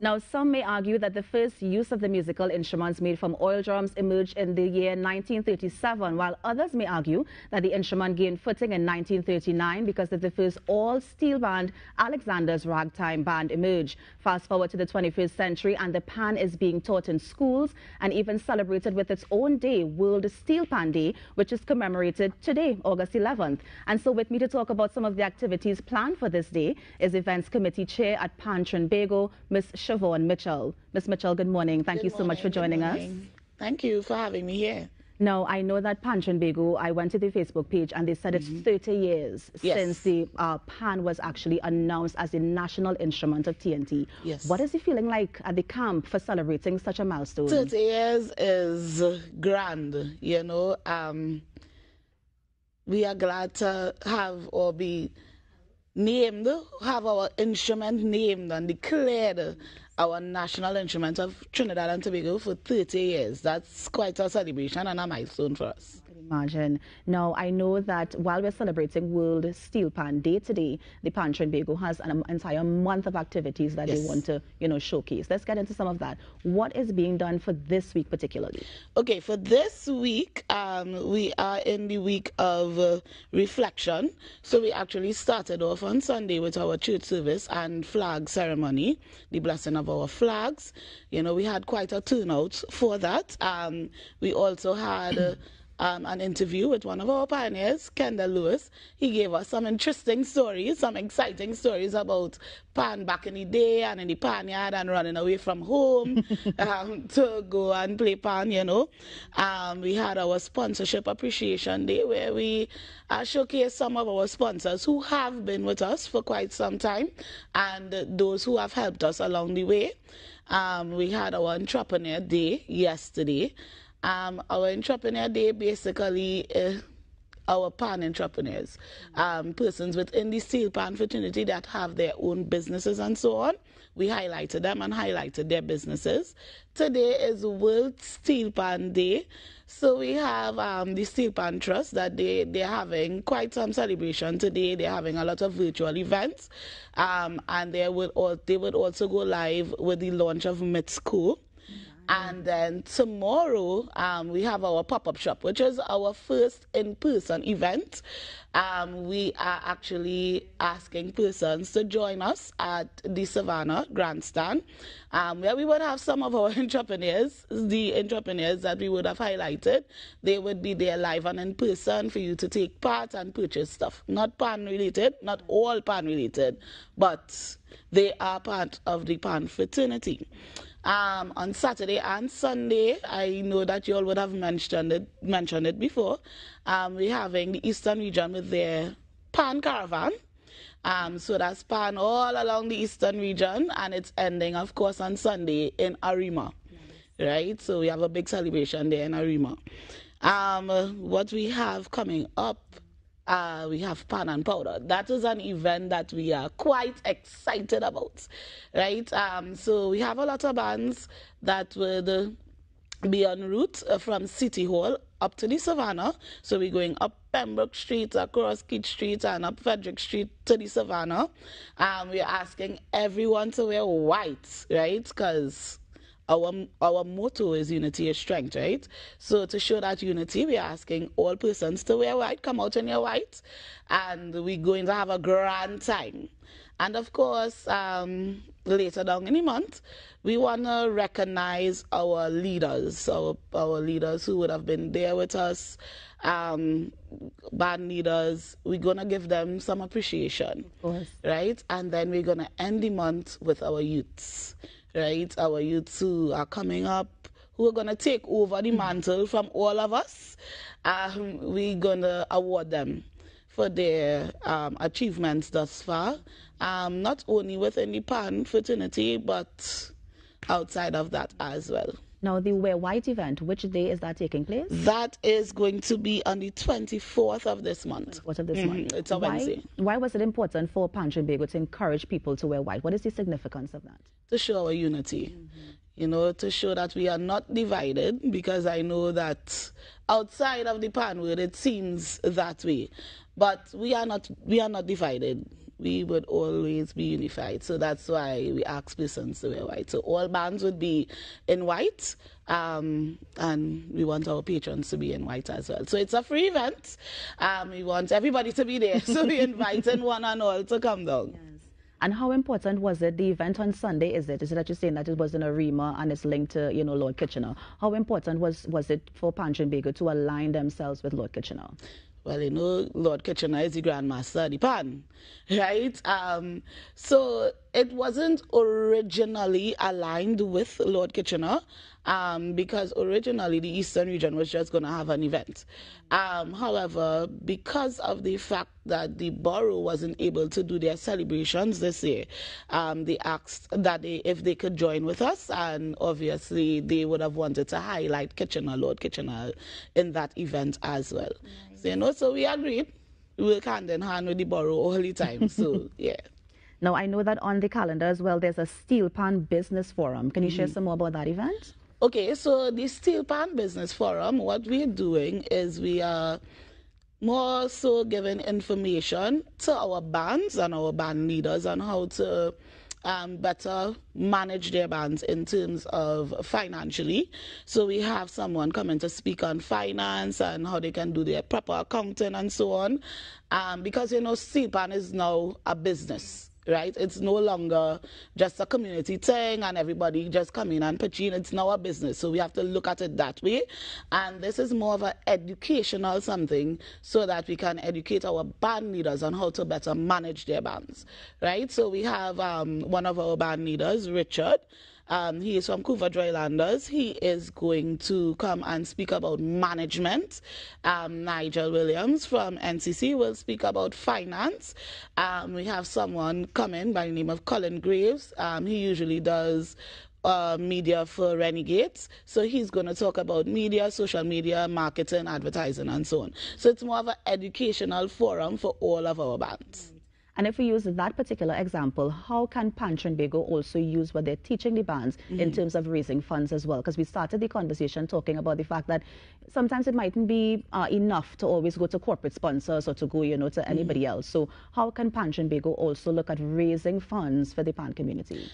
Now, some may argue that the first use of the musical instruments made from oil drums emerged in the year 1937, while others may argue that the instrument gained footing in 1939 because of the first all-steel band, Alexander's Ragtime Band, emerged. Fast forward to the 21st century, and the pan is being taught in schools and even celebrated with its own day, World Steelpan Day, which is commemorated today, August 11th. And so with me to talk about some of the activities planned for this day is Events Committee Chair at Pan Trinbago, Ms. Siobhan Mitchell. Ms. Mitchell, good morning. Thank you so much for joining us. Thank you for having me here. Now, I know that Pan Trinbago, I went to the Facebook page and they said it's 30 years since the pan was actually announced as the national instrument of TNT. Yes. What is the feeling like at the camp for celebrating such a milestone? 30 years is grand, you know. We are glad to have or be named, have our instrument named and declared our national instrument of Trinidad and Tobago for 30 years. That's quite a celebration and a milestone for us. Imagine. Now, I know that while we're celebrating World Steelpan Day today, the Pan Trinbago has an entire month of activities that they want to, showcase. Let's get into some of that. What is being done for this week particularly? Okay, for this week, we are in the week of reflection. So we actually started off on Sunday with our church service and flag ceremony, the blessing of our flags. You know, we had quite a turnout for that. We also had an interview with one of our pioneers, Kendall Lewis. He gave us some interesting stories, some exciting stories about pan back in the day and in the pan yard and running away from home to go and play pan, you know. We had our sponsorship appreciation day where we showcased some of our sponsors who have been with us for quite some time and those who have helped us along the way. We had our entrepreneur day yesterday. Our entrepreneur day basically our pan entrepreneurs, persons within the steel pan fraternity that have their own businesses and so on. We highlighted them and highlighted their businesses. Today is World Steelpan Day. So we have the Steel Pan Trust that they're having quite some celebration today. They're having a lot of virtual events. And they would also go live with the launch of Mitsko. And then tomorrow, we have our pop-up shop, which is our first in-person event. We are actually asking persons to join us at the Savannah Grandstand, where we would have some of our entrepreneurs, the entrepreneurs that we would have highlighted. They would be there live and in person for you to take part and purchase stuff. Not pan-related, not all pan-related, but they are part of the pan fraternity. On Saturday and Sunday, I know that you all would have mentioned it before. We're having the Eastern region with their pan caravan. So that's pan all along the Eastern region, and it's ending, of course, on Sunday in Arima, right? So we have a big celebration there in Arima. What we have coming up, we have Pan and Powder. That is an event that we are quite excited about, right? So we have a lot of bands that would be en route from City Hall up to the Savannah. So we're going up Pembroke Street, across Keith Street, and up Frederick Street to the Savannah. We're asking everyone to wear white, right? Because our motto is unity is strength, right? So to show that unity, we're asking all persons to wear white, come out in your white, and we're going to have a grand time. And of course, later down in the month, we want to recognize our leaders, our leaders who would have been there with us, band leaders. We're going to give them some appreciation, of course, right? And then we're going to end the month with our youths. Right, our youths who are coming up, who are going to take over the mantle from all of us. We're going to award them for their achievements thus far, not only within the Pan fraternity, but outside of that as well. Now, the Wear White event, which day is that taking place? That is going to be on the 24th of this month. 24th of this month. It's a Wednesday. Why was it important for Pan Trinbago to encourage people to wear white? What is the significance of that? To show our unity. You know, to show that we are not divided, because I know that outside of the pan world it seems that way. But we are not divided. we would always be unified. So that's why we ask persons to wear white. So all bands would be in white, and we want our patrons to be in white as well. So it's a free event. We want everybody to be there. So we invite one and all to come down. Yes. And how important was it, the event on Sunday, is it that you're saying that it was in Arima and it's linked to, Lord Kitchener? How important was it for Pan Trinbago to align themselves with Lord Kitchener? Well, Lord Kitchener is the Grandmaster of the Pan, right? So it wasn't originally aligned with Lord Kitchener, because originally the Eastern region was just going to have an event. However, because of the fact that the borough wasn't able to do their celebrations this year, they asked that if they could join with us, and obviously they would have wanted to highlight Kitchener, Lord Kitchener, in that event as well. Nice. So we agreed. We work hand in hand with the borough all the time. So, yeah. Now, I know that on the calendar as well, there's a Steelpan Business Forum. Can you share some more about that event? Okay, so the Steelpan Business Forum, what we're doing is we are more so giving information to our bands and our band leaders on how to better manage their bands in terms of financially. So we have someone coming to speak on finance and how they can do their proper accounting and so on. Because, Steelpan is now a business. Right? It's no longer just a community thing and everybody just come in and pitch in. It's now a business. So we have to look at it that way. And this is more of an educational something so that we can educate our band leaders on how to better manage their bands. Right? So we have one of our band leaders, Richard. He is from Couva Drylanders. He is going to come and speak about management. Nigel Williams from NCC will speak about finance. We have someone coming by the name of Colin Graves. He usually does media for Renegades. So he's going to talk about media, social media, marketing, advertising, and so on. So it's more of an educational forum for all of our bands. And if we use that particular example, how can Pan Trinbago also use what they're teaching the bands in terms of raising funds as well? Because we started the conversation talking about the fact that sometimes it mightn't be enough to always go to corporate sponsors or to go, to anybody else. So how can Pan Trinbago also look at raising funds for the Pan community?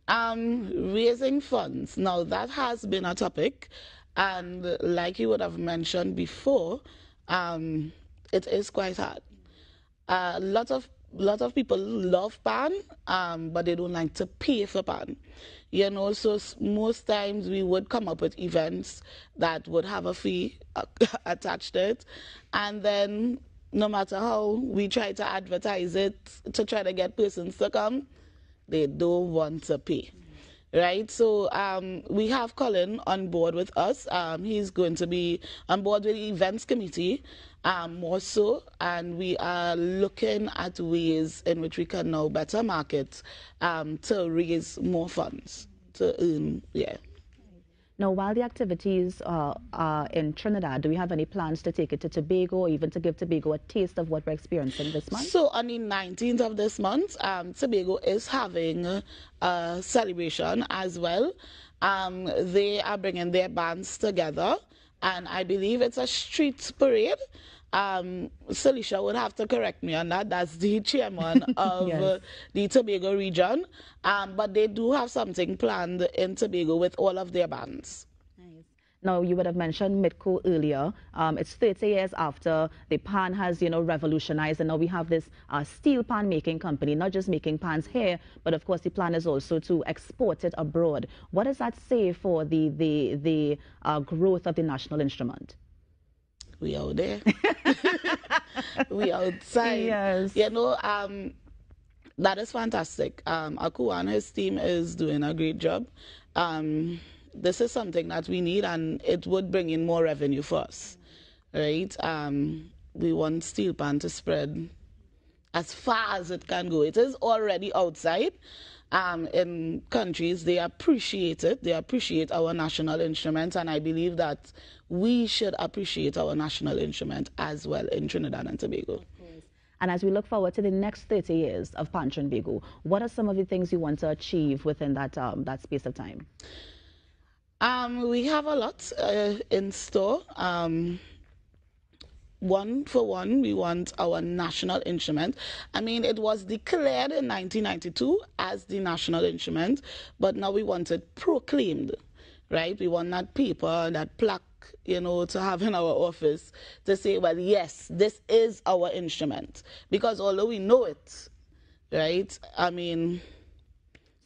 Raising funds. Now, that has been a topic. And like you would have mentioned before, it is quite hard. A lot of people love Pan, but they don't like to pay for Pan. So most times we would come up with events that would have a fee attached to it. And then no matter how we try to advertise it to try to get persons to come, they don't want to pay. Right, so we have Colin on board with us. He's going to be on board with the events committee more so, and we are looking at ways in which we can now better market to raise more funds to earn, yeah. Now, while the activities are in Trinidad, do we have any plans to take it to Tobago or even to give Tobago a taste of what we're experiencing this month? So on the 19th of this month, Tobago is having a celebration as well. They are bringing their bands together, and I believe it's a street parade. Salisha would have to correct me on that. That's the chairman of yes. The Tobago region. But they do have something planned in Tobago with all of their bands. Nice. Now, you would have mentioned Midco earlier. It's 30 years after the pan has, revolutionized, and now we have this steel pan making company, not just making pans here, but of course the plan is also to export it abroad. What does that say for the growth of the national instrument? We out there. We outside. Yes. That is fantastic. Aku and his team is doing a great job. This is something that we need, and it would bring in more revenue for us, right? We want Steelpan to spread as far as it can go. It is already outside. In countries, they appreciate it. They appreciate our national instrument, and I believe that we should appreciate our national instrument as well in Trinidad and Tobago. And as we look forward to the next 30 years of Pan Trinbago, what are some of the things you want to achieve within that space of time? We have a lot in store. one for one, we want our national instrument. I mean, it was declared in 1992 as the national instrument, but now we want it proclaimed, right? We want that paper, that plaque, you know, to have in our office to say, well, yes, this is our instrument. Because although we know it, right, I mean,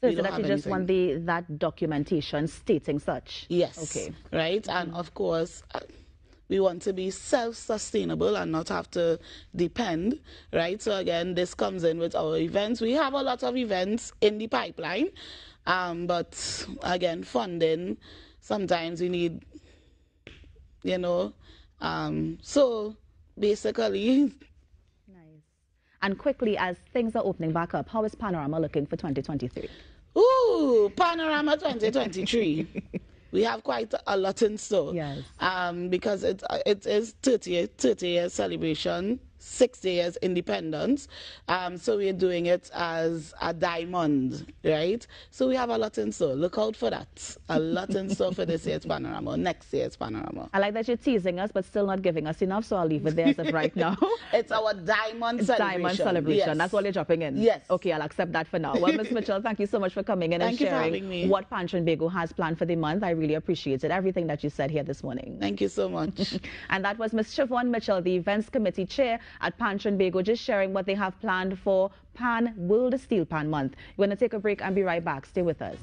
so that you just want that documentation stating such? Yes. Okay. Right, and of course, we want to be self-sustainable and not have to depend, right? So again, this comes in with our events. We have a lot of events in the pipeline, but again, funding, sometimes we need, you know, so basically. Nice. And quickly, as things are opening back up, how is Panorama looking for 2023? Ooh, Panorama 2023. We have quite a lot in store. Yes. Because it is 30 years celebration, 60 years independence. So we're doing it as a diamond, right? So we have a lot in store. Look out for that. A lot in store for this year's Panorama, next year's Panorama. I like that you're teasing us, but still not giving us enough, so I'll leave it there as of right now. It's our diamond celebration. Diamond celebration. Yes. That's all you're dropping in? Yes. Okay, I'll accept that for now. Well, Ms. Mitchell, thank you so much for coming in and sharing what Pan Trinbago has planned for the month. I really appreciate it. Everything that you said here this morning. Thank you so much. And that was Ms. Siobhan Mitchell, the Events Committee Chair at Pan Trinbago, just sharing what they have planned for World Steelpan month. We're going to take a break and be right back. Stay with us.